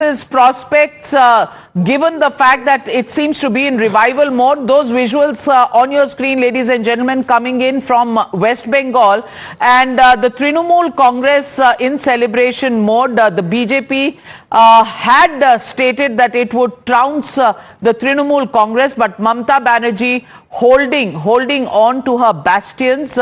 His prospects, given the fact that it seems to be in revival mode. Those visuals on your screen, ladies and gentlemen, coming in from West Bengal, and the Trinamool Congress in celebration mode. The BJP had stated that it would trounce the Trinamool Congress, but Mamata Banerjee holding on to her bastions.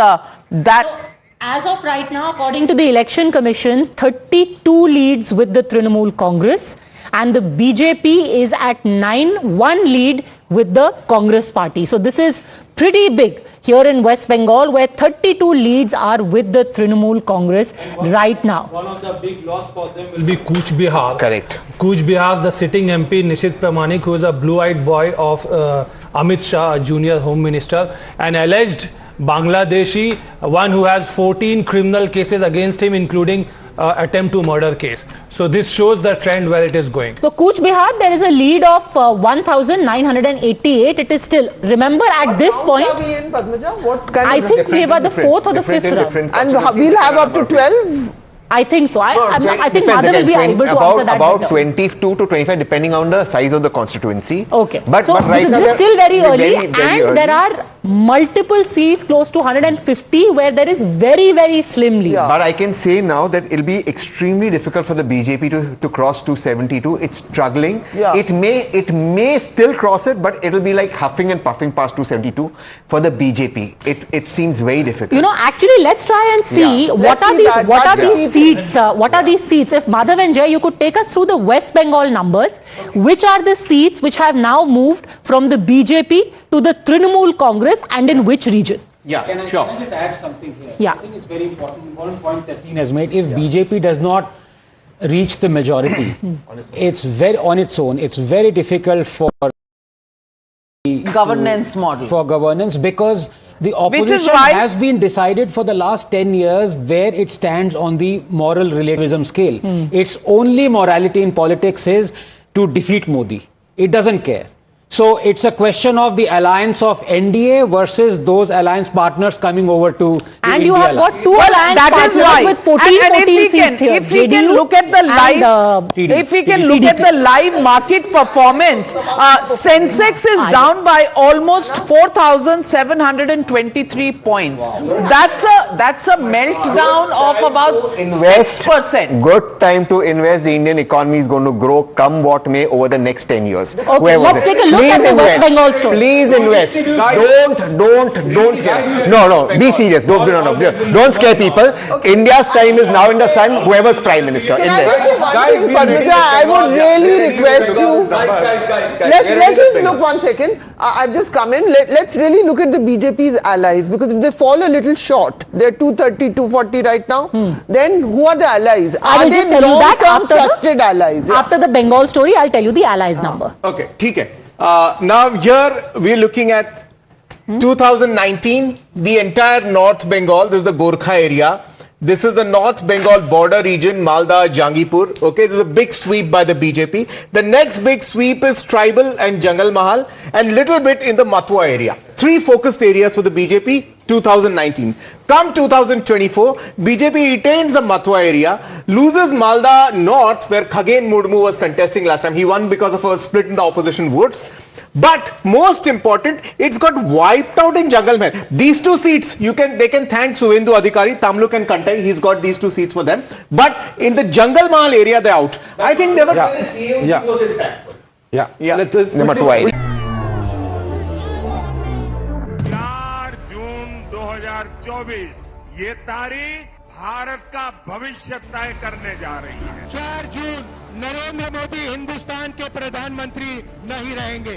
As of right now, according to the Election Commission, 32 leads with the Trinamool Congress, and the BJP is at 1 lead with the Congress party. So this is pretty big here in West Bengal, where 32 leads are with the Trinamool Congress right now. One of the big loss for them will be Cooch Behar. Correct. Cooch Behar, the sitting MP Nishit Pramanik, who is a blue-eyed boy of Amit Shah, a junior home minister, an alleged Bangladeshi, one who has 14 criminal cases against him, including attempt to murder case. So this shows the trend where it is going. So Cooch Behar, there is a lead of 1,988. It is still, remember at this point, are we in, Padmaja? What kind I of think we were the 4th or the 5th round. and we'll have up to 12? I think so. I think Madhav will be able to answer that. About 22 to 25, depending on the size of the constituency. Okay. But so right now this is still very early, very early. There are multiple seats, close to 150, where there is very, very slim leads. But I can say now that it'll be extremely difficult for the BJP to cross 272. It's struggling. Yeah. It may still cross it, but it'll be like huffing and puffing past 272 for the BJP. It seems very difficult. You know, actually, let's try and see what are these seats. What are these seats? If Madhav and Jay, you could take us through the West Bengal numbers. Which are the seats which have now moved from the BJP to the Trinamool Congress, and in which region? Yeah, sure. Can I just add something here? Yeah. I think it's very important. One point Taseen has made: if BJP does not reach the majority, it's very on its own. It's very difficult for Governance model. For governance, because the opposition has been decided for the last 10 years where it stands on the moral relativism scale. Its only morality in politics is to defeat Modi. It doesn't care. So it's a question of the alliance of NDA versus those alliance partners coming over to and the you India have got alliance. two alliance partners with 14 seats here. If we can look at the live, if we can look at the live market performance, Sensex is down by almost 4,723 points. That's a meltdown of about 6%. Good time to invest. The Indian economy is going to grow, come what may, over the next 10 years. Okay, let's take a look at the West Bengal story. Please invest. Don't. No. Be serious. Don't scare people. India's time is now in the sun. Whoever's prime minister. Can I just say one thing, Padmaja? I would really request you. Let's just look 1 second. I've just come in. Let's really look at the BJP's allies, because if they fall a little short, they're 230, 240 right now. Then who are the allies? I will just tell you that after trusted allies. After the Bengal story, I'll tell you the allies number. Okay, okay. Now here we're looking at 2019, the entire North Bengal. This is the Gorkha area. This is the North Bengal border region, Malda, Jangipur. Okay, there's a big sweep by the BJP. The next big sweep is Tribal and Jangal Mahal, and little bit in the Mathua area. 3 focused areas for the BJP, 2019. Come 2024, BJP retains the Mathua area, loses Malda North, where Khagen Murmu was contesting last time. He won because of a split in the opposition votes. But most important, it's got wiped out in Jangal Mahal. These 2 seats, they can thank Suvendu Adhikari, Tamluk and Kantai. He's got these 2 seats for them. But in the Jangal Mahal area, they're out. I think they were. Let's number 2. 4 जून 2024 ये तारीख भारत का भविष्य तय करने जा रही है। 4 जून नरेंद्र मोदी हिंदुस्तान के प्रधानमंत्री नहीं रहेंगे।